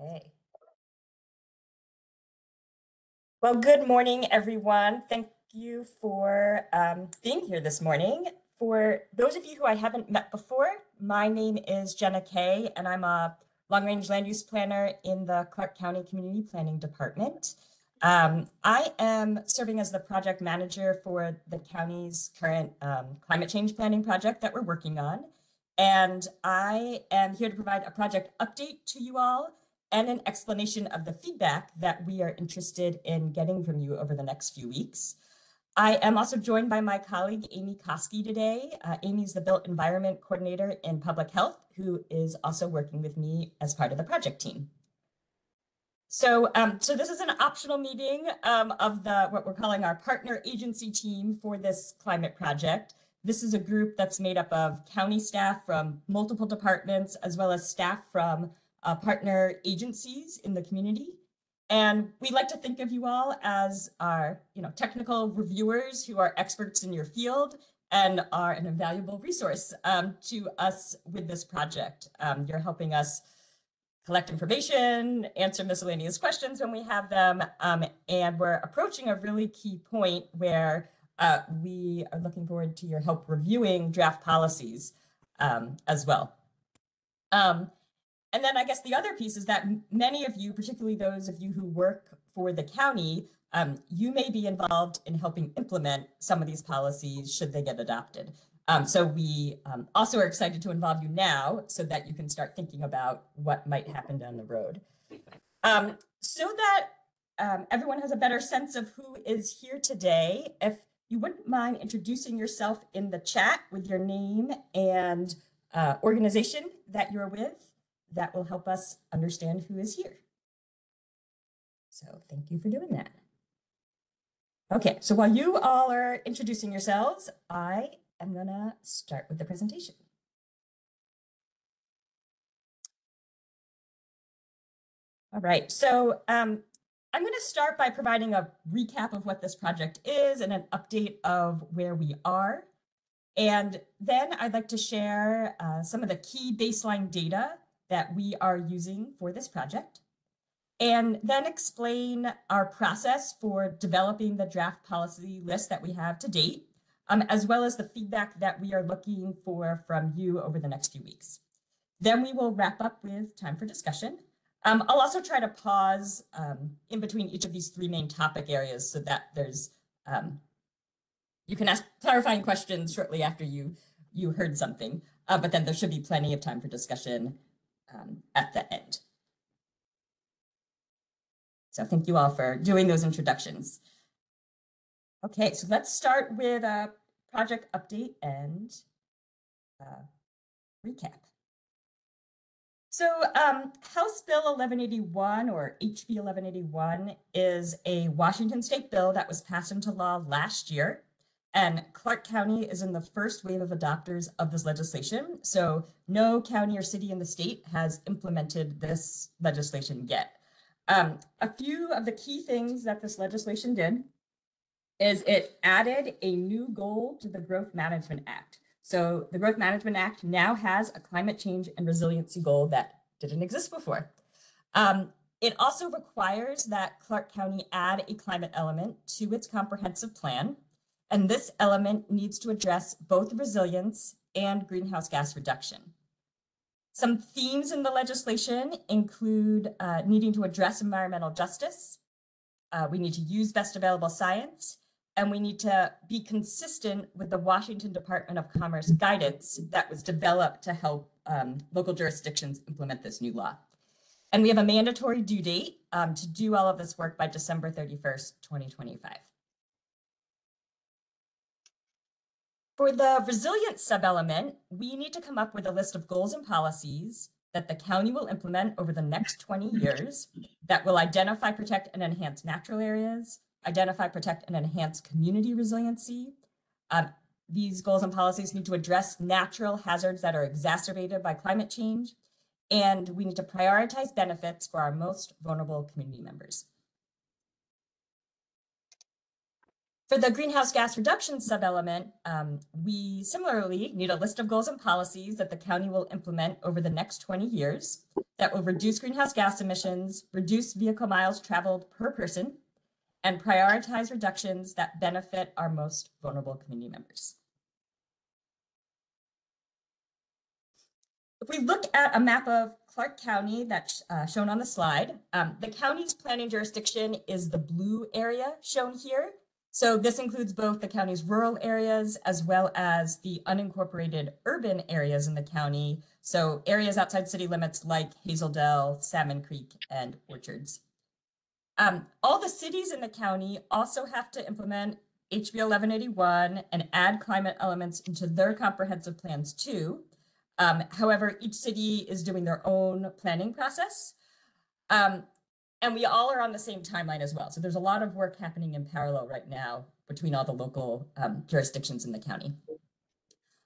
Okay. Well, good morning, everyone. Thank you for being here this morning. For those of you who I haven't met before, my name is Jenna Kay, and I'm a long-range land use planner in the Clark County Community Planning Department. I am serving as the project manager for the county's current climate change planning project that we're working on. And I am here to provide a project update to you all and an explanation of the feedback that we are interested in getting from you over the next few weeks. I am also joined by my colleague, Amy Koski, today. Amy is the Built Environment Coordinator in Public Health, who is also working with me as part of the project team. So this is an optional meeting of what we're calling our partner agency team for this climate project. This is a group that's made up of county staff from multiple departments, as well as staff from partner agencies in the community. And we like to think of you all as our technical reviewers who are experts in your field and are an invaluable resource to us with this project. You're helping us collect information, answer miscellaneous questions when we have them, and we're approaching a really key point where we are looking forward to your help reviewing draft policies as well. And then I guess the other piece is that many of you, particularly those of you who work for the county, you may be involved in helping implement some of these policies should they get adopted. So we also are excited to involve you now so that you can start thinking about what might happen down the road. So that everyone has a better sense of who is here today, if you wouldn't mind introducing yourself in the chat with your name and organization that you're with, that will help us understand who is here. So thank you for doing that. Okay, so while you all are introducing yourselves, I am gonna start with the presentation. All right, so I'm gonna start by providing a recap of what this project is and an update of where we are. And then I'd like to share some of the key baseline data that we are using for this project, and then explain our process for developing the draft policy list that we have to date, as well as the feedback that we are looking for from you over the next few weeks. Then we will wrap up with time for discussion. I'll also try to pause in between each of these three main topic areas so that there's you can ask clarifying questions shortly after you heard something, but then there should be plenty of time for discussion at the end. So thank you all for doing those introductions. Okay, so let's start with a project update and recap. So House Bill 1181, or HB 1181, is a Washington state bill that was passed into law last year. And Clark County is in the first wave of adopters of this legislation. So no county or city in the state has implemented this legislation yet. A few of the key things that this legislation did is it added a new goal to the Growth Management Act. So the Growth Management Act now has a climate change and resiliency goal that didn't exist before. It also requires that Clark County add a climate element to its comprehensive plan. And this element needs to address both resilience and greenhouse gas reduction. Some themes in the legislation include needing to address environmental justice. We need to use best available science, and we need to be consistent with the Washington Department of Commerce guidance that was developed to help local jurisdictions implement this new law. And we have a mandatory due date to do all of this work by December 31st, 2025. For the resilience sub-element, we need to come up with a list of goals and policies that the county will implement over the next 20 years that will identify, protect, and enhance natural areas, identify, protect, and enhance community resiliency. These goals and policies need to address natural hazards that are exacerbated by climate change, and we need to prioritize benefits for our most vulnerable community members. For the greenhouse gas reduction subelement, we similarly need a list of goals and policies that the county will implement over the next 20 years that will reduce greenhouse gas emissions, reduce vehicle miles traveled per person, and prioritize reductions that benefit our most vulnerable community members. If we look at a map of Clark County that's shown on the slide, the county's planning jurisdiction is the blue area shown here. So this includes both the county's rural areas as well as the unincorporated urban areas in the county. So areas outside city limits like Hazeldale, Salmon Creek, and Orchards. All the cities in the county also have to implement HB 1181 and add climate elements into their comprehensive plans too. However, each city is doing their own planning process. And we all are on the same timeline as well. So there's a lot of work happening in parallel right now between all the local jurisdictions in the county.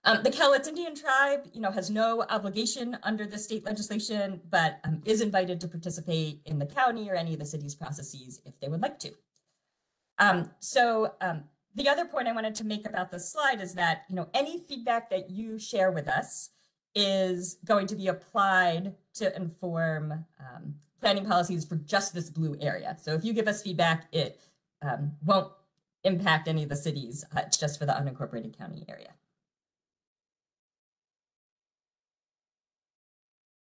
The Cowlitz Indian Tribe, has no obligation under the state legislation, but is invited to participate in the county or any of the city's processes if they would like to. The other point I wanted to make about this slide is that, any feedback that you share with us is going to be applied to inform planning policies for just this blue area. So if you give us feedback, it won't impact any of the cities. It's just for the unincorporated county area.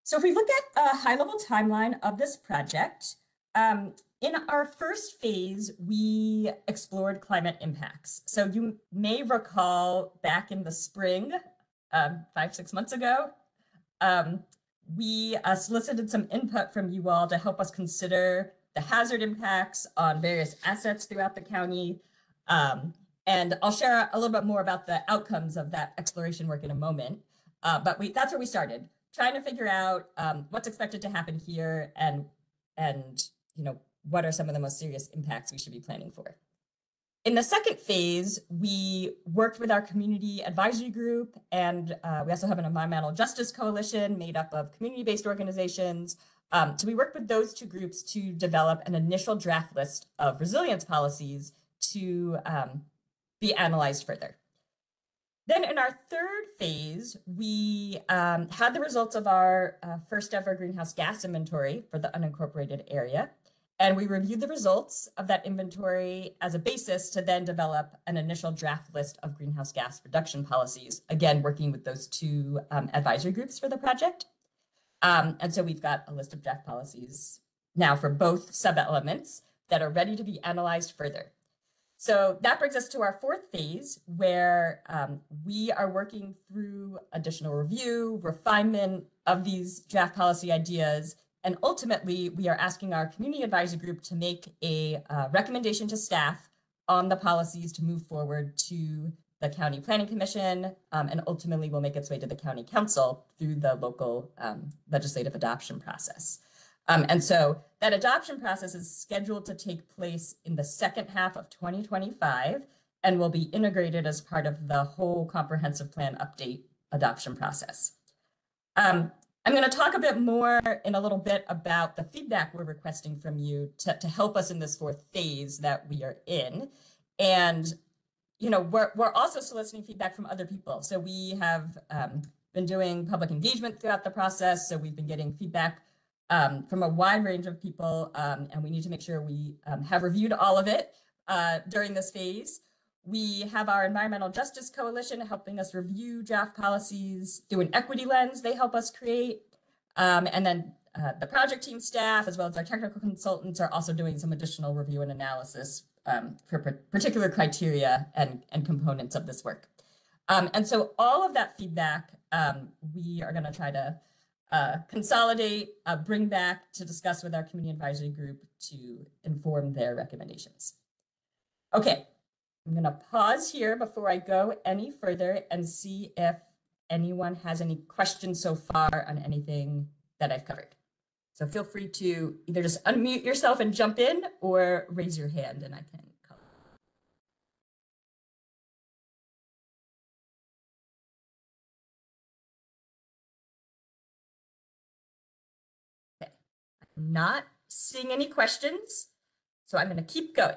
So if we look at a high-level timeline of this project, in our first phase, we explored climate impacts. So you may recall back in the spring, 5-6 months ago, we solicited some input from you all to help us consider the hazard impacts on various assets throughout the county. And I'll share a little bit more about the outcomes of that exploration work in a moment. But that's where we started, trying to figure out what's expected to happen here and what are some of the most serious impacts we should be planning for. In the second phase, we worked with our community advisory group, and we also have an environmental justice coalition made up of community-based organizations. So we worked with those two groups to develop an initial draft list of resilience policies to be analyzed further. Then in our third phase, we had the results of our first ever greenhouse gas inventory for the unincorporated area. And we reviewed the results of that inventory as a basis to then develop an initial draft list of greenhouse gas reduction policies, again, working with those two advisory groups for the project. And so we've got a list of draft policies now for both sub-elements that are ready to be analyzed further. So that brings us to our fourth phase, where we are working through additional review, refinement of these draft policy ideas. And ultimately, we are asking our community advisory group to make a recommendation to staff on the policies to move forward to the County Planning Commission, and ultimately will make its way to the County Council through the local legislative adoption process. And so that adoption process is scheduled to take place in the second half of 2025 and will be integrated as part of the whole comprehensive plan update adoption process. I'm going to talk a bit more in a little bit about the feedback we're requesting from you to help us in this fourth phase that we are in. And, we're also soliciting feedback from other people. So we have been doing public engagement throughout the process. So we've been getting feedback from a wide range of people, and we need to make sure we have reviewed all of it during this phase. We have our Environmental Justice Coalition helping us review draft policies through an equity lens they help us create. And then the project team staff, as well as our technical consultants, are also doing some additional review and analysis for particular criteria and components of this work. And so all of that feedback, we are going to try to consolidate, bring back to discuss with our community advisory group to inform their recommendations. Okay. I'm going to pause here before I go any further and see if anyone has any questions so far on anything that I've covered. So feel free to either just unmute yourself and jump in or raise your hand and I can call. Okay. I'm not seeing any questions, so I'm going to keep going.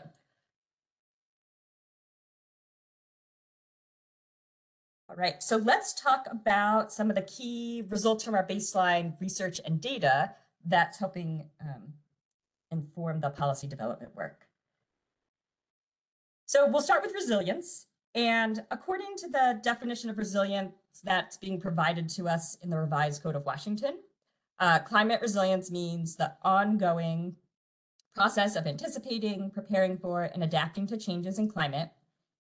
right, so let's talk about some of the key results from our baseline research and data that's helping inform the policy development work. So we'll start with resilience. And according to the definition of resilience that's being provided to us in the Revised Code of Washington, climate resilience means the ongoing process of anticipating, preparing for, and adapting to changes in climate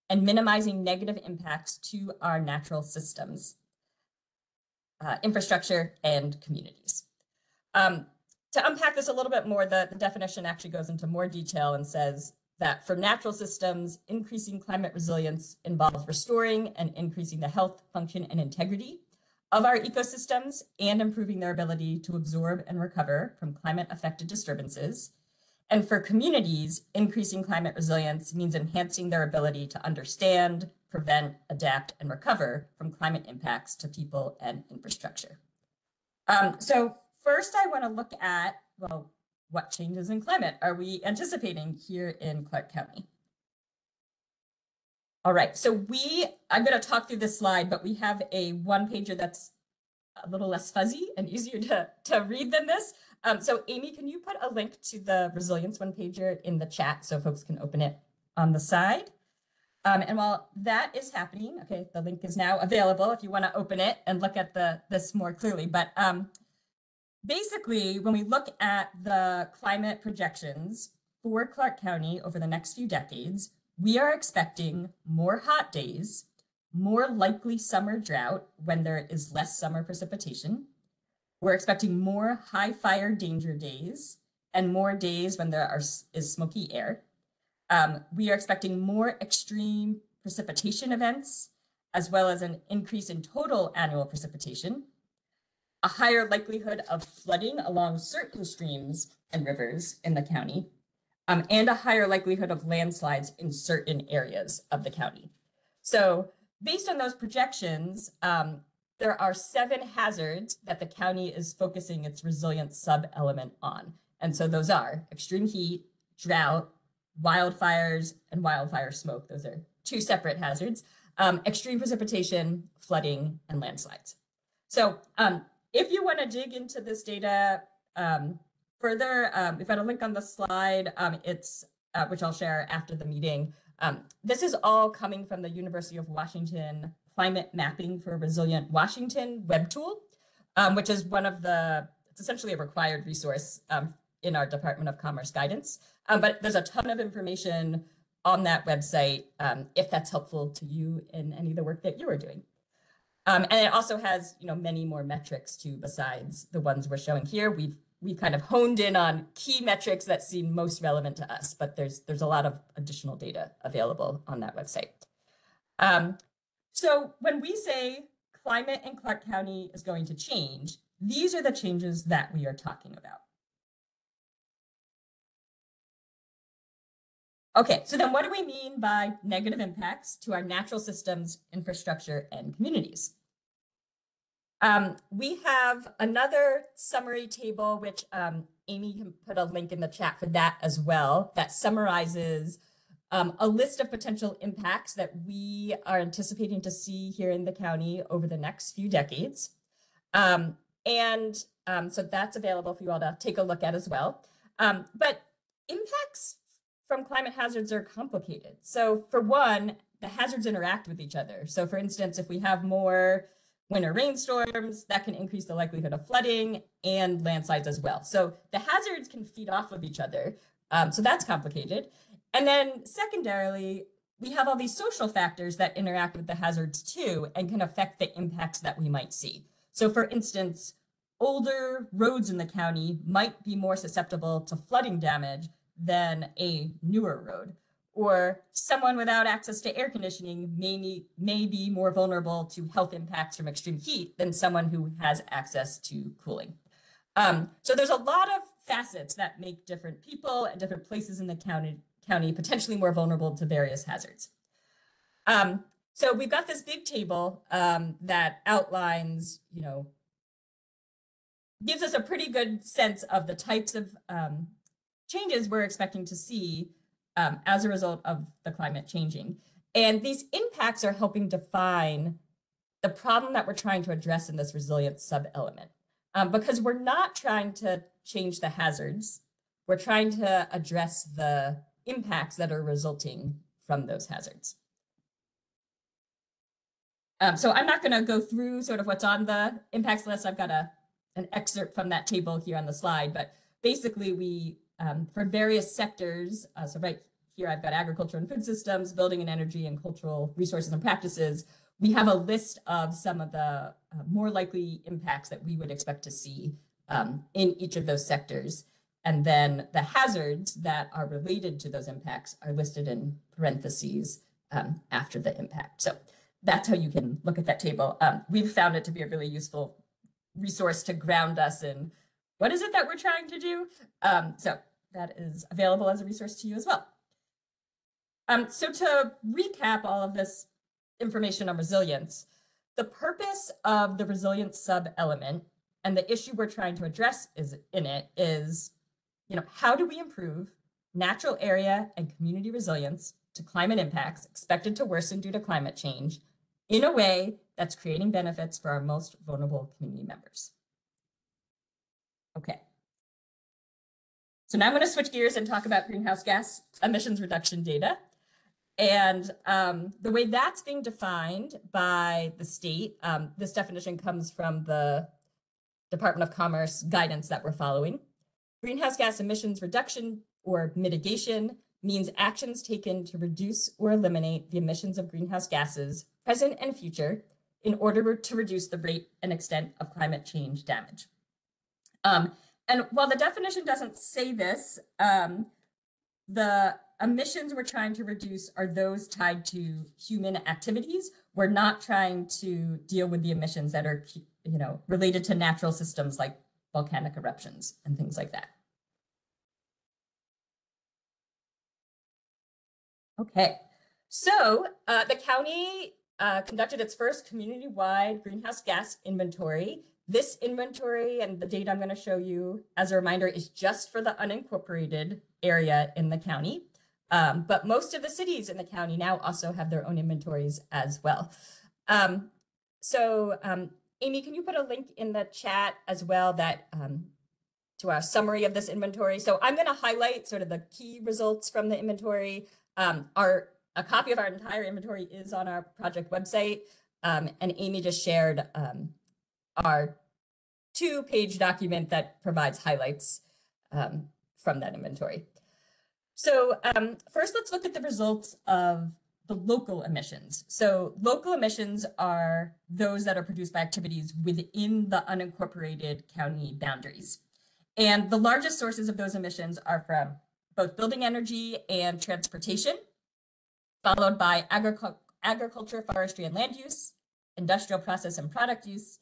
and minimizing negative impacts to our natural systems, infrastructure, and communities. To unpack this a little bit more, the definition actually goes into more detail and says that for natural systems, increasing climate resilience involves restoring and increasing the health, function, and integrity of our ecosystems and improving their ability to absorb and recover from climate-affected disturbances. And for communities, increasing climate resilience means enhancing their ability to understand, prevent, adapt, and recover from climate impacts to people and infrastructure. So first, I want to look at, well, what changes in climate are we anticipating here in Clark County? All right, so I'm going to talk through this slide, but we have a one-pager that's a little less fuzzy and easier to read than this. So Amy, can you put a link to the resilience one-pager in the chat so folks can open it on the side? And while that is happening, okay, the link is now available if you want to open it and look at this more clearly. But basically, when we look at the climate projections for Clark County over the next few decades, we are expecting more hot days, more likely summer drought when there is less summer precipitation. We're expecting more high fire danger days and more days when there is smoky air. We are expecting more extreme precipitation events, as well as an increase in total annual precipitation, a higher likelihood of flooding along certain streams and rivers in the county, and a higher likelihood of landslides in certain areas of the county. So based on those projections, there are 7 hazards that the county is focusing its resilience sub-element on. And so those are extreme heat, drought, wildfires, and wildfire smoke. Those are 2 separate hazards. Extreme precipitation, flooding, and landslides. So if you want to dig into this data further, we've got a link on the slide, which I'll share after the meeting. This is all coming from the University of Washington Climate Mapping for Resilient Washington web tool, which is it's essentially a required resource in our Department of Commerce guidance. But there's a ton of information on that website if that's helpful to you in any of the work that you are doing. And it also has, many more metrics too, besides the ones we're showing here. We've kind of honed in on key metrics that seem most relevant to us, but there's a lot of additional data available on that website. So when we say climate in Clark County is going to change, these are the changes that we are talking about. Okay, so then what do we mean by negative impacts to our natural systems, infrastructure, and communities? We have another summary table, which Amy can put a link in the chat for that as well, that summarizes a list of potential impacts that we are anticipating to see here in the county over the next few decades. So that's available for you all to take a look at as well. But impacts from climate hazards are complicated. So for one, the hazards interact with each other. So for instance, if we have more winter rainstorms, that can increase the likelihood of flooding and landslides as well. So the hazards can feed off of each other. So that's complicated. And then secondarily, we have all these social factors that interact with the hazards too and can affect the impacts that we might see. So for instance, older roads in the county might be more susceptible to flooding damage than a newer road, or someone without access to air conditioning may be more vulnerable to health impacts from extreme heat than someone who has access to cooling. So there's a lot of facets that make different people and different places in the county potentially more vulnerable to various hazards. So we've got this big table that outlines, gives us a pretty good sense of the types of changes we're expecting to see as a result of the climate changing. And these impacts are helping define the problem that we're trying to address in this resilience sub-element. Because we're not trying to change the hazards, we're trying to address the impacts that are resulting from those hazards. So I'm not going to go through sort of what's on the impacts list. I've got an excerpt from that table here on the slide, but basically we, for various sectors, so right here I've got agriculture and food systems, building and energy, and cultural resources and practices. We have a list of some of the more likely impacts that we would expect to see in each of those sectors. And then the hazards that are related to those impacts are listed in parentheses after the impact. So that's how you can look at that table. We've found it to be a really useful resource to ground us in what is it that we're trying to do. So that is available as a resource to you as well. So to recap all of this information on resilience, the purpose of the resilience sub-element and the issue we're trying to address is, how do we improve natural area and community resilience to climate impacts expected to worsen due to climate change in a way that's creating benefits for our most vulnerable community members? Okay. So now I'm going to switch gears and talk about greenhouse gas emissions reduction data. And the way that's being defined by the state, this definition comes from the Department of Commerce guidance that we're following. Greenhouse gas emissions reduction or mitigation means actions taken to reduce or eliminate the emissions of greenhouse gases, present and future, in order to reduce the rate and extent of climate change damage. And while the definition doesn't say this, the emissions we're trying to reduce are those tied to human activities. We're not trying to deal with the emissions that are, related to natural systems like volcanic eruptions and things like that. Okay, so the county conducted its first community-wide greenhouse gas inventory. This inventory and the data I'm going to show you as a reminder is just for the unincorporated area in the county. But most of the cities in the county now also have their own inventories as well. Amy, can you put a link in the chat as well that to our summary of this inventory? So I'm going to highlight sort of the key results from the inventory. A copy of our entire inventory is on our project website, and Amy just shared our 2-page document that provides highlights from that inventory. So first, let's look at the results of the local emissions. So local emissions are those that are produced by activities within the unincorporated county boundaries. And the largest sources of those emissions are from both building energy and transportation, followed by agriculture, forestry, and land use, industrial process and product use,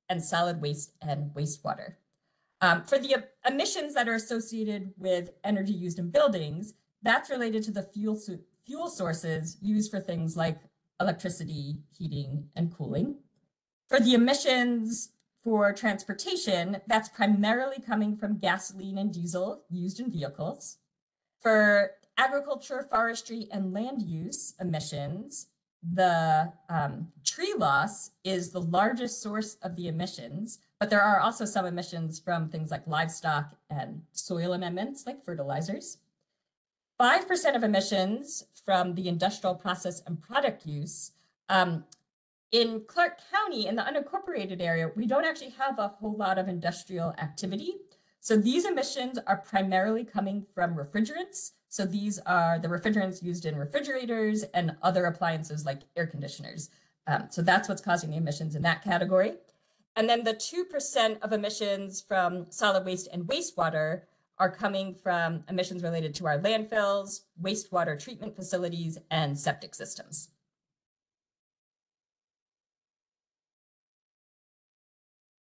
and solid waste and wastewater. For the emissions that are associated with energy used in buildings, that's related to the fuel sources used for things like electricity, heating, and cooling. For the emissions for transportation, that's primarily coming from gasoline and diesel used in vehicles. For agriculture, forestry, and land use emissions, the tree loss is the largest source of the emissions, but there are also some emissions from things like livestock and soil amendments like fertilizers. 5% of emissions from the industrial process and product use. In Clark County, in the unincorporated area, we don't actually have a whole lot of industrial activity. So these emissions are primarily coming from refrigerants. So these are the refrigerants used in refrigerators and other appliances like air conditioners. So that's what's causing the emissions in that category. And then the 2% of emissions from solid waste and wastewater are coming from emissions related to our landfills, wastewater treatment facilities, and septic systems.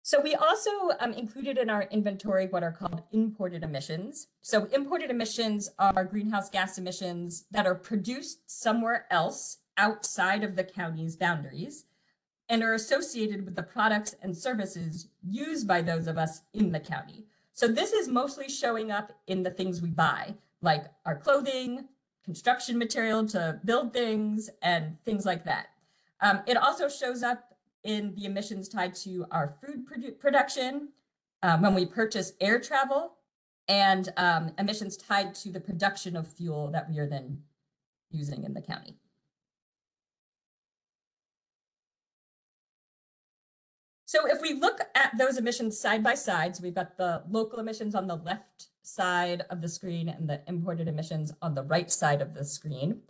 So we also included in our inventory what are called imported emissions. So imported emissions are greenhouse gas emissions that are produced somewhere else outside of the county's boundaries and are associated with the products and services used by those of us in the county. So this is mostly showing up in the things we buy, like our clothing, construction material to build things, and things like that. It also shows up in the emissions tied to our food production, when we purchase air travel, and emissions tied to the production of fuel that we are then using in the county. So if we look at those emissions side by side, so we've got the local emissions on the left side of the screen and the imported emissions on the right side of the screen,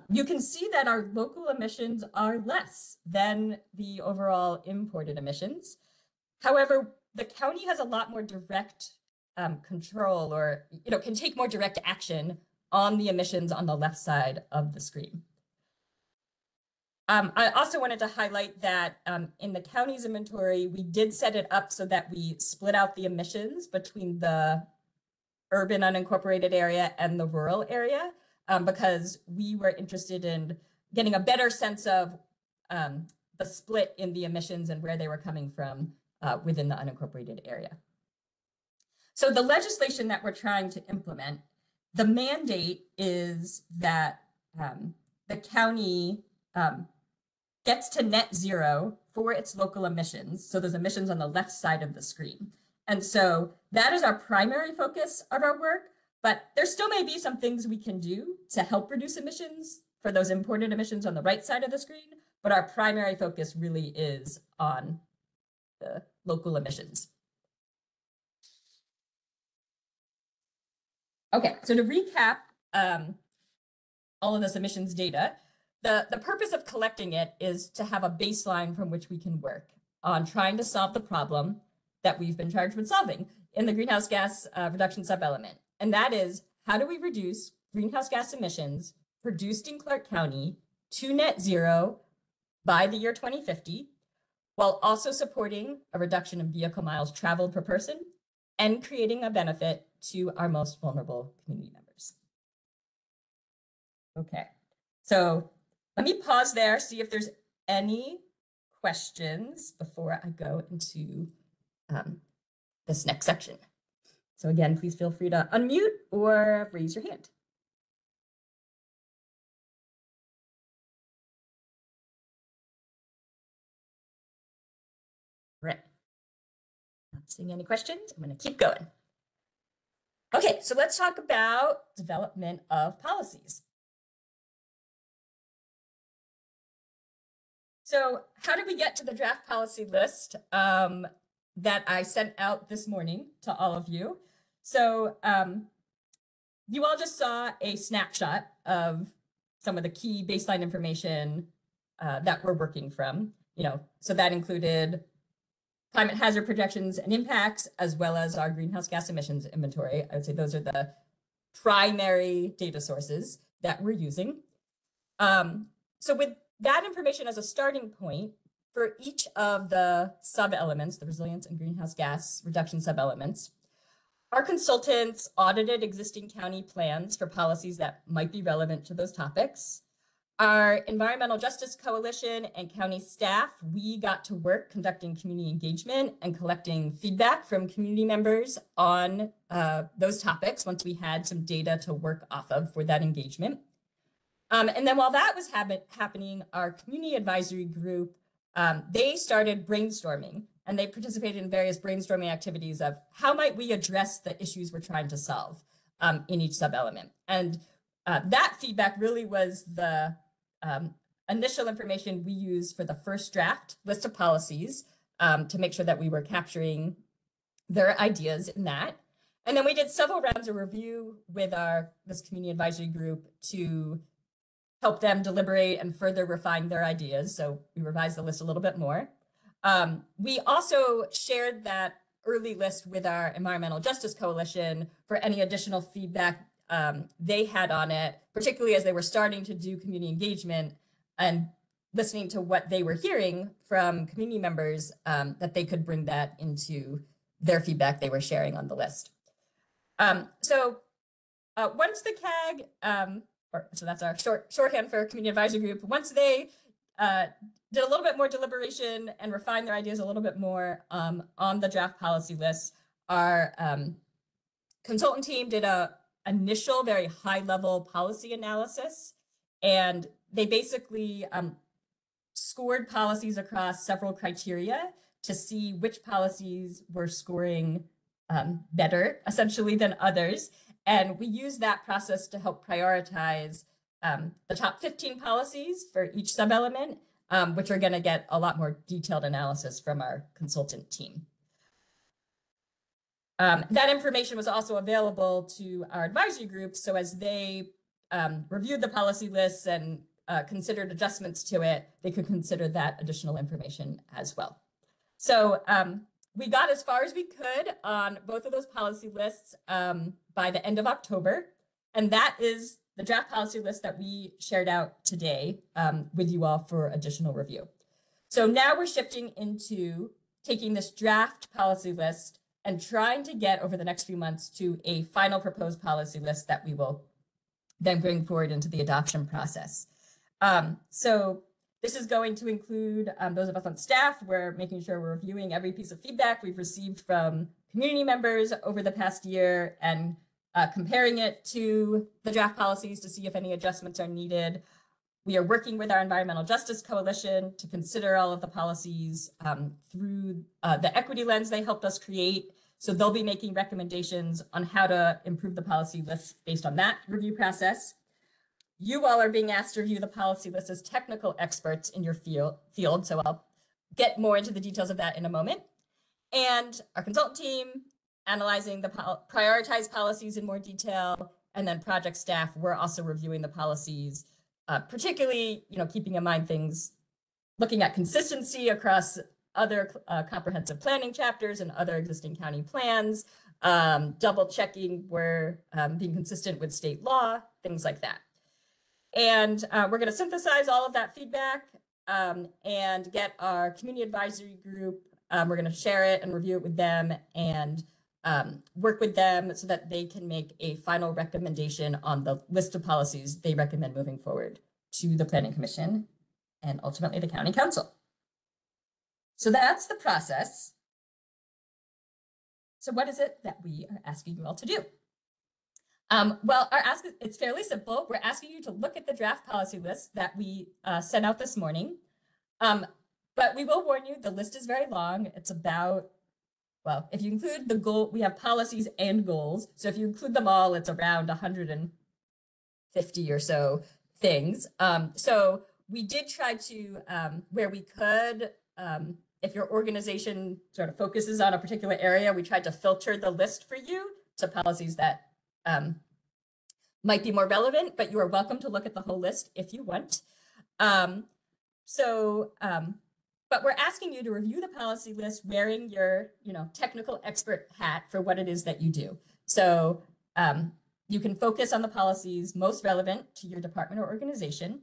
you can see that our local emissions are less than the overall imported emissions. However, the county has a lot more direct control, or can take more direct action on the emissions on the left side of the screen. I also wanted to highlight that in the county's inventory, we did set it up so that we split out the emissions between the urban unincorporated area and the rural area, because we were interested in getting a better sense of the split in the emissions and where they were coming from within the unincorporated area. So the legislation that we're trying to implement, the mandate is that the county gets to net zero for its local emissions. So those emissions on the left side of the screen. And so that is our primary focus of our work, but there still may be some things we can do to help reduce emissions for those imported emissions on the right side of the screen, but our primary focus really is on the local emissions. Okay, so to recap all of this emissions data, the purpose of collecting it is to have a baseline from which we can work on trying to solve the problem that we've been charged with solving in the greenhouse gas reduction subelement. And that is, how do we reduce greenhouse gas emissions produced in Clark County to net zero by the year 2050, while also supporting a reduction in vehicle miles traveled per person and creating a benefit to our most vulnerable community members. Okay, so let me pause there, see if there's any questions before I go into this next section. So again, please feel free to unmute or raise your hand. Right. Not seeing any questions. I'm going to keep going. Okay, so let's talk about development of policies. So how did we get to the draft policy list that I sent out this morning to all of you? So you all just saw a snapshot of some of the key baseline information that we're working from. So that included climate hazard projections and impacts, as well as our greenhouse gas emissions inventory. I would say those are the primary data sources that we're using. So with that information as a starting point, for each of the sub-elements, the resilience and greenhouse gas reduction sub-elements, our consultants audited existing county plans for policies that might be relevant to those topics. Our Environmental Justice Coalition and county staff, we got to work conducting community engagement and collecting feedback from community members on those topics once we had some data to work off of for that engagement. And then while that was happening, our community advisory group, they started brainstorming, and they participated in various brainstorming activities of how might we address the issues we're trying to solve in each sub-element. And that feedback really was the initial information we used for the first draft list of policies to make sure that we were capturing their ideas in that. And then we did several rounds of review with this community advisory group to help them deliberate and further refine their ideas. So we revised the list a little bit more. We also shared that early list with our Environmental Justice Coalition for any additional feedback they had on it, particularly as they were starting to do community engagement and listening to what they were hearing from community members, that they could bring that into their feedback they were sharing on the list. So once the CAG, so that's our shorthand for community advisory group, once they did a little bit more deliberation and refined their ideas a little bit more on the draft policy list, our consultant team did a initial very high level policy analysis, and they basically scored policies across several criteria to see which policies were scoring better, essentially, than others. And we use that process to help prioritize the top 15 policies for each sub-element, which are going to get a lot more detailed analysis from our consultant team. That information was also available to our advisory group. So as they reviewed the policy lists and considered adjustments to it, they could consider that additional information as well. So we got as far as we could on both of those policy lists by the end of October. And that is the draft policy list that we shared out today with you all for additional review. So now we're shifting into taking this draft policy list and trying to get over the next few months to a final proposed policy list that we will then bring forward into the adoption process. So this is going to include those of us on staff. We're making sure we're reviewing every piece of feedback we've received from community members over the past year and comparing it to the draft policies to see if any adjustments are needed. We are working with our Environmental Justice Coalition to consider all of the policies through the equity lens they helped us create. So they'll be making recommendations on how to improve the policy list based on that review process. You all are being asked to review the policy list as technical experts in your field. So I'll get more into the details of that in a moment. And our consultant team analyzing the prioritized policies in more detail. And then project staff, we're also reviewing the policies, particularly, keeping in mind things, looking at consistency across other comprehensive planning chapters and other existing county plans, double checking we're being consistent with state law, things like that. And we're going to synthesize all of that feedback and get our community advisory group. We're going to share it and review it with them and work with them so that they can make a final recommendation on the list of policies they recommend moving forward to the Planning Commission and ultimately the County Council. So that's the process. So what is it that we are asking you all to do? Well, our ask, it's fairly simple. We're asking you to look at the draft policy list that we sent out this morning. But we will warn you, the list is very long. It's about, well, if you include the goal, we have policies and goals. So if you include them all, it's around 150 or so things. So we did try to, where we could, if your organization sort of focuses on a particular area, we tried to filter the list for you to policies that might be more relevant, but you are welcome to look at the whole list if you want. But we're asking you to review the policy list wearing your, technical expert hat for what it is that you do. So you can focus on the policies most relevant to your department or organization.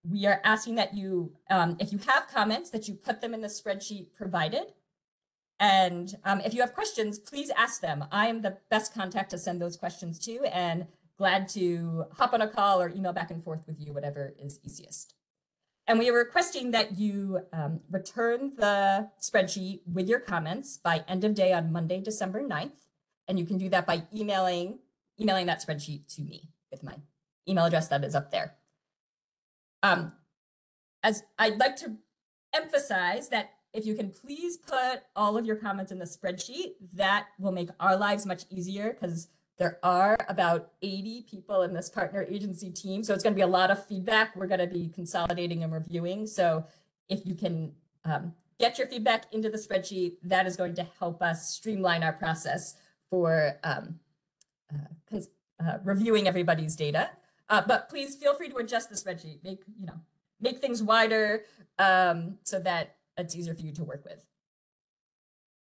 We are asking that you, if you have comments, that you put them in the spreadsheet provided. And if you have questions, please ask them. I am the best contact to send those questions to, and glad to hop on a call or email back and forth with you, whatever is easiest. And we are requesting that you return the spreadsheet with your comments by end of day on Monday, December 9th. And you can do that by emailing that spreadsheet to me with my email address that is up there. As I'd like to emphasize that if you can please put all of your comments in the spreadsheet, that will make our lives much easier because there are about 80 people in this partner agency team. So it's going to be a lot of feedback. We're going to be consolidating and reviewing. So if you can get your feedback into the spreadsheet, that is going to help us streamline our process for reviewing everybody's data. But please feel free to adjust the spreadsheet, make things wider so that it's easier for you to work with.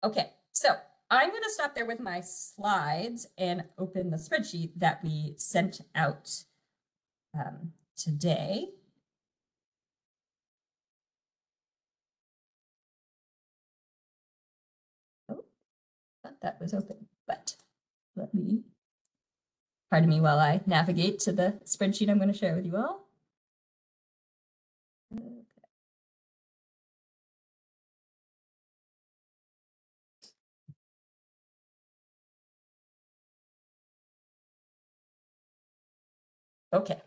Okay, so I'm going to stop there with my slides and open the spreadsheet that we sent out today. Oh, thought that was open, but pardon me while I navigate to the spreadsheet I'm going to share with you all. Okay.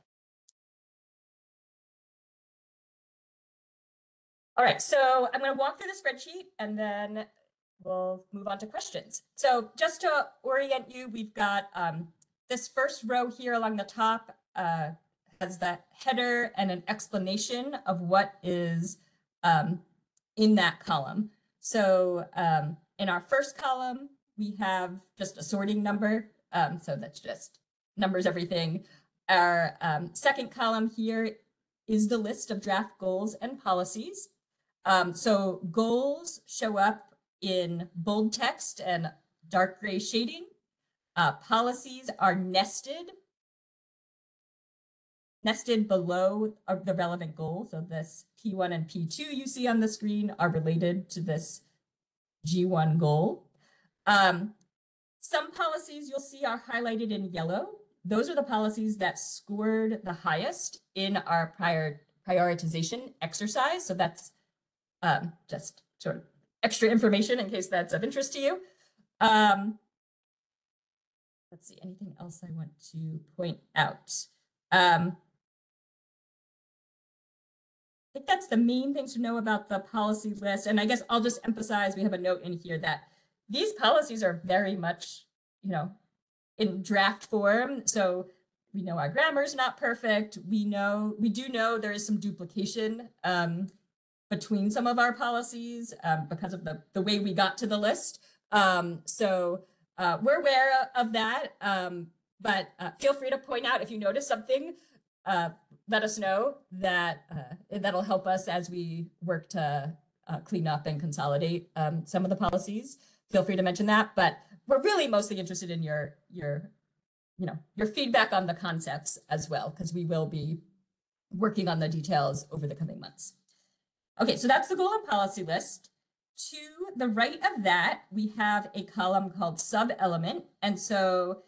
All right, so I'm going to walk through the spreadsheet and then we'll move on to questions. So just to orient you, we've got this first row here along the top has the header and an explanation of what is in that column. So in our first column, we have just a sorting number. So that's just numbers everything. Our second column here is the list of draft goals and policies. So goals show up in bold text and dark gray shading. Policies are nested below the relevant goal. So this P1 and P2 you see on the screen are related to this G1 goal. Some policies you'll see are highlighted in yellow. Those are the policies that scored the highest in our prioritization exercise. So that's just sort of extra information in case that's of interest to you. Let's see, anything else I want to point out? I think that's the main things to know about the policy list. And I guess I'll just emphasize, we have a note in here that these policies are very much, in draft form. So we know our grammar is not perfect. We do know there is some duplication between some of our policies because of the way we got to the list. So we're aware of that, but feel free to point out if you notice something. Let us know. That'll help us as we work to clean up and consolidate some of the policies. Feel free to mention that, but we're really mostly interested in your feedback on the concepts as well, because we will be working on the details over the coming months. Okay, so that's the goal and policy list. To the right of that, we have a column called sub-element. And so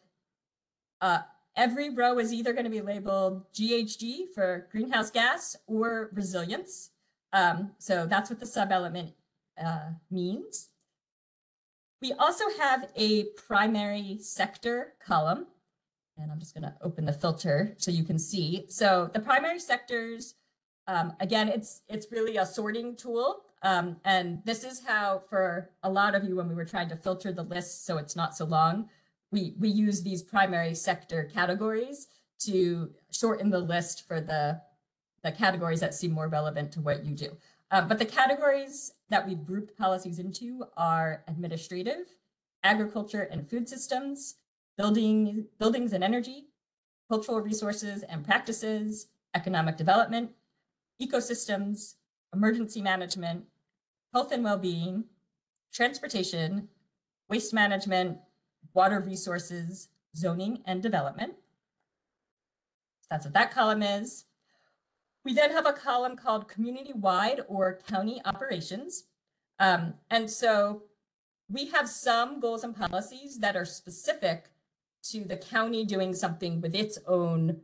every row is either going to be labeled GHG for greenhouse gas or resilience. So that's what the sub-element means. We also have a primary sector column, and I'm just going to open the filter so you can see. So the primary sectors, again, it's really a sorting tool. And this is how, for a lot of you, when we were trying to filter the list so it's not so long, we use these primary sector categories to shorten the list for the categories that seem more relevant to what you do. But the categories that we've grouped policies into are administrative, agriculture and food systems, buildings and energy, cultural resources and practices, economic development, ecosystems, emergency management, health and well-being, transportation, waste management, water resources, zoning and development. So that's what that column is. We then have a column called community-wide or county operations. And so we have some goals and policies that are specific to the county doing something with its own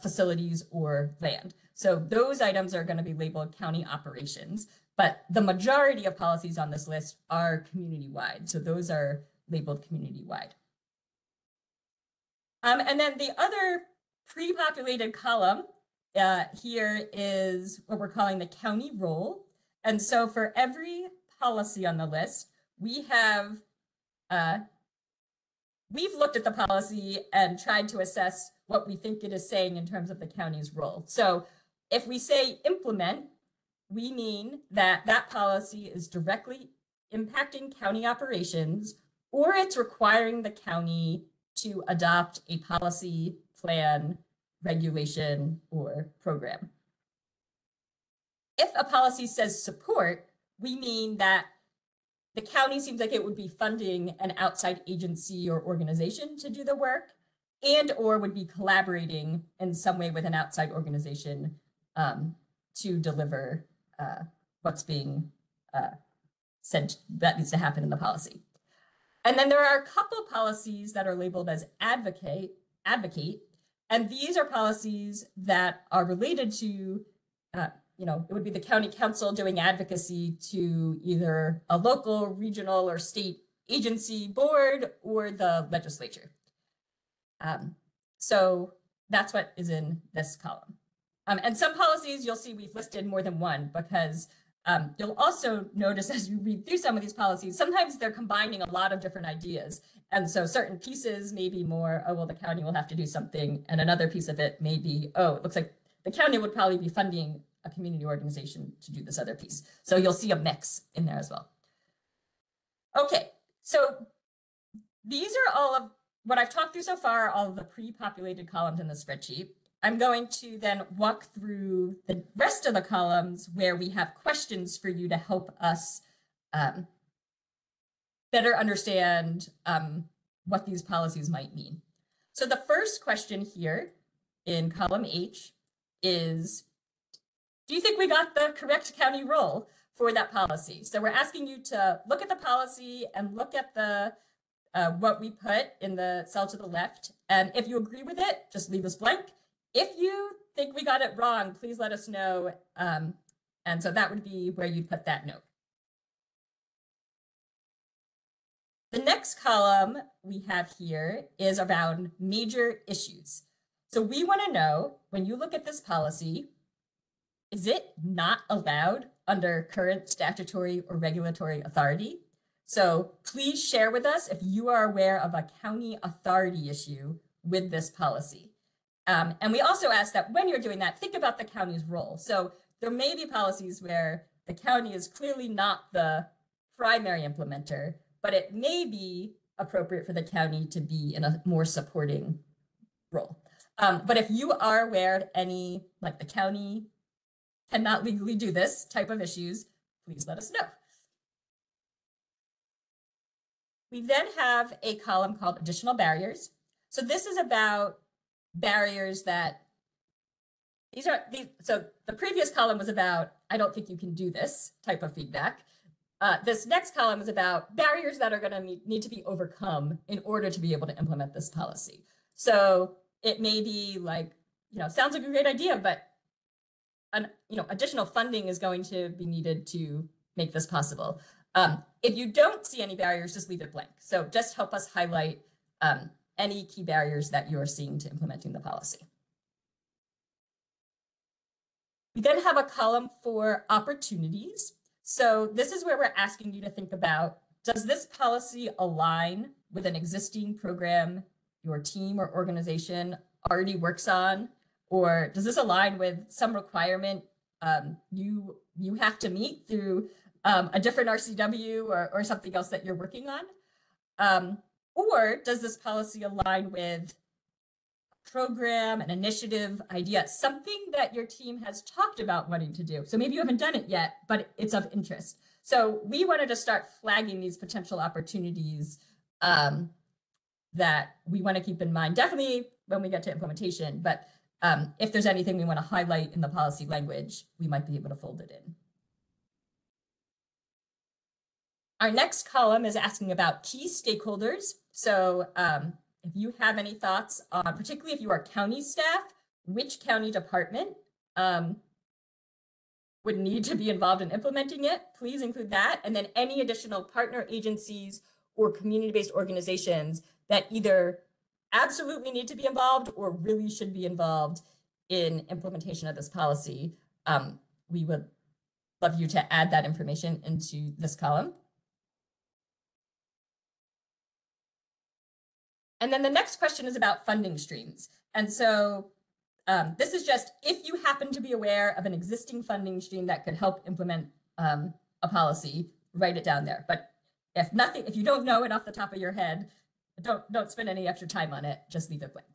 facilities or land. So those items are going to be labeled county operations, but the majority of policies on this list are community-wide. So those are labeled community-wide. And then the other pre-populated column here is what we're calling the county role. And so for every policy on the list, we have, we've looked at the policy and tried to assess what we think it is saying in terms of the county's role. So if we say implement, we mean that that policy is directly impacting county operations, or it's requiring the county to adopt a policy, plan, regulation, or program. If a policy says support, we mean that the county seems like it would be funding an outside agency or organization to do the work, and or would be collaborating in some way with an outside organization to deliver what's being said that needs to happen in the policy. And then there are a couple policies that are labeled as advocate, and these are policies that are related to, it would be the county council doing advocacy to either a local, regional, or state agency board or the legislature. So that's what is in this column. And some policies you'll see we've listed more than one because You'll also notice as you read through some of these policies, sometimes they're combining a lot of different ideas. And so certain pieces may be more, oh, well, the county will have to do something. And another piece of it may be, oh, it looks like the county would probably be funding a community organization to do this other piece. So you'll see a mix in there as well. Okay, so these are all of what I've talked through so far, all of the pre-populated columns in the spreadsheet. I'm going to then walk through the rest of the columns where we have questions for you to help us better understand what these policies might mean. So the first question here in column H is, do you think we got the correct county role for that policy? So we're asking you to look at the policy and look at the what we put in the cell to the left. And if you agree with it, just leave us blank. If you think we got it wrong, please let us know. And so that would be where you put that note. The next column we have here is around major issues. So we want to know, when you look at this policy, is it not allowed under current statutory or regulatory authority? So please share with us if you are aware of a county authority issue with this policy. And we also ask that when you're doing that, think about the county's role. So there may be policies where the county is clearly not the primary implementer, but it may be appropriate for the county to be in a more supporting role. But if you are aware of any, like the county cannot legally do this type of issues, please let us know. We then have a column called additional barriers. So this is about barriers that so the previous column was about, I don't think you can do this type of feedback. This next column is about barriers that are going to need to be overcome in order to be able to implement this policy. So it may be like, sounds like a great idea, but additional funding is going to be needed to make this possible. If you don't see any barriers, just leave it blank. So just help us highlight any key barriers that you're seeing to implementing the policy. We then have a column for opportunities. So this is where we're asking you to think about, does this policy align with an existing program your team or organization already works on? Or does this align with some requirement you have to meet through a different RCW or something else that you're working on? Or does this policy align with a program, an initiative, idea, something that your team has talked about wanting to do? So maybe you haven't done it yet, but it's of interest. So we wanted to start flagging these potential opportunities that we want to keep in mind, definitely when we get to implementation, but if there's anything we want to highlight in the policy language, we might be able to fold it in. Our next column is asking about key stakeholders. So if you have any thoughts on, particularly if you are county staff, which county department would need to be involved in implementing it, please include that. And then any additional partner agencies or community-based organizations that either absolutely need to be involved or really should be involved in implementation of this policy. We would love you to add that information into this column. And then the next question is about funding streams. And so this is just, if you happen to be aware of an existing funding stream that could help implement a policy, write it down there. But if you don't know it off the top of your head, don't spend any extra time on it, just leave it blank.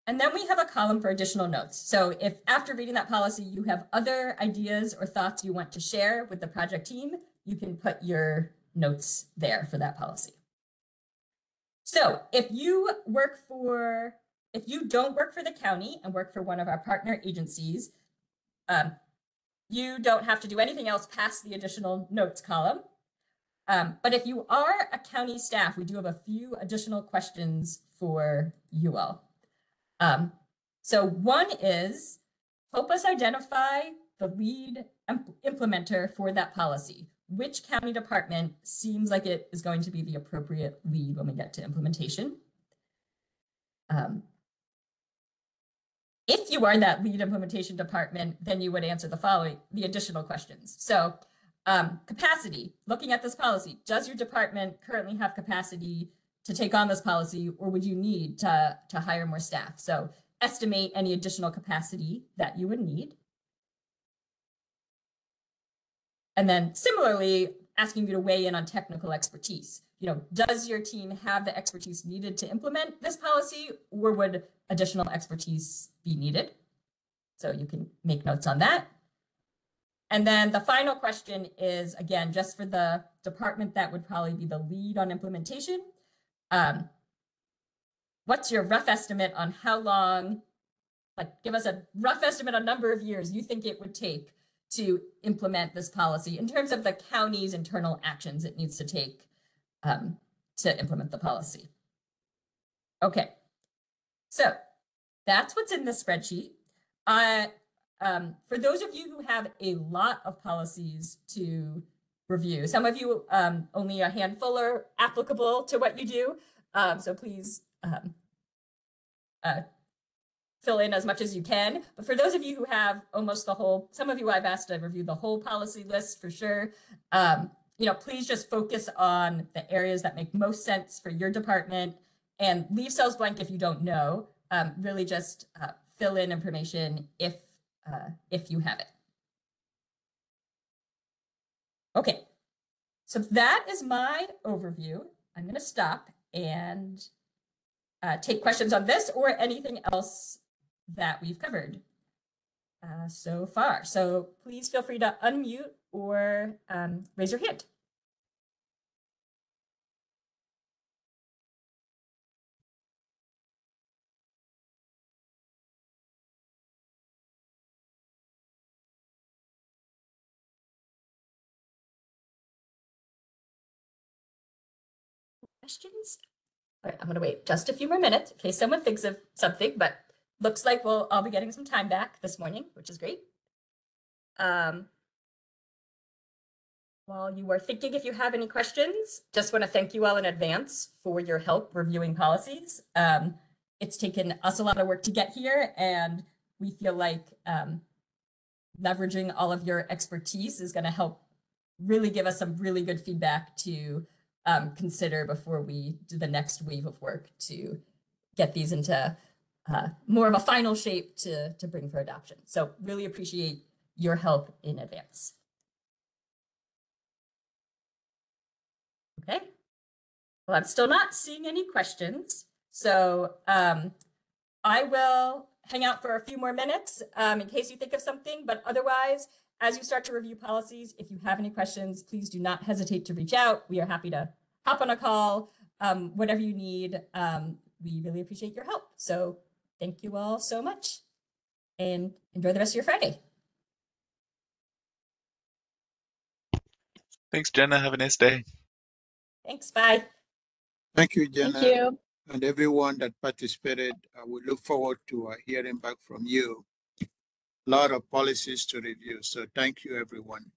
And then we have a column for additional notes. So if after reading that policy, you have other ideas or thoughts you want to share with the project team, you can put your notes there for that policy. So if you don't work for the county and work for one of our partner agencies, you don't have to do anything else past the additional notes column. But if you are a county staff, we do have a few additional questions for you all. So one is, help us identify the lead implementer for that policy. Which county department seems like it is going to be the appropriate lead when we get to implementation? If you are that lead implementation department, then you would answer the additional questions. So capacity, looking at this policy, does your department currently have capacity to take on this policy, or would you need to hire more staff? So estimate any additional capacity that you would need. And then similarly, asking you to weigh in on technical expertise. Does your team have the expertise needed to implement this policy, or would additional expertise be needed? So you can make notes on that. And then the final question is, again, just for the department that would probably be the lead on implementation. What's your rough estimate on how long, give us a rough estimate on number of years you think it would take to implement this policy in terms of the county's internal actions it needs to take to implement the policy. Okay, so that's what's in the spreadsheet. For those of you who have a lot of policies to review, some of you only a handful are applicable to what you do, so please fill in as much as you can. But for those of you who have almost the whole, some of you I've asked to review the whole policy list for sure. Please just focus on the areas that make most sense for your department and leave cells blank if you don't know. Really just fill in information if you have it. Okay, so that is my overview. I'm going to stop and take questions on this or anything else that we've covered so far. So please feel free to unmute or raise your hand. Questions? All right, I'm going to wait just a few more minutes in case someone thinks of something, but looks like I'll be getting some time back this morning, which is great. While you are thinking, if you have any questions, just want to thank you all in advance for your help reviewing policies. It's taken us a lot of work to get here, and we feel like leveraging all of your expertise is going to help really give us some really good feedback to consider before we do the next wave of work to get these into more of a final shape to bring for adoption. So really appreciate your help in advance. Okay, well, I'm still not seeing any questions. So I will hang out for a few more minutes in case you think of something, but otherwise, as you start to review policies, if you have any questions, please do not hesitate to reach out. We are happy to hop on a call, whatever you need. We really appreciate your help. So thank you all so much and enjoy the rest of your Friday. Thanks, Jenna. Have a nice day. Thanks. Bye. Thank you, Jenna. Thank you. And everyone that participated. We look forward to hearing back from you. A lot of policies to review. So thank you, everyone.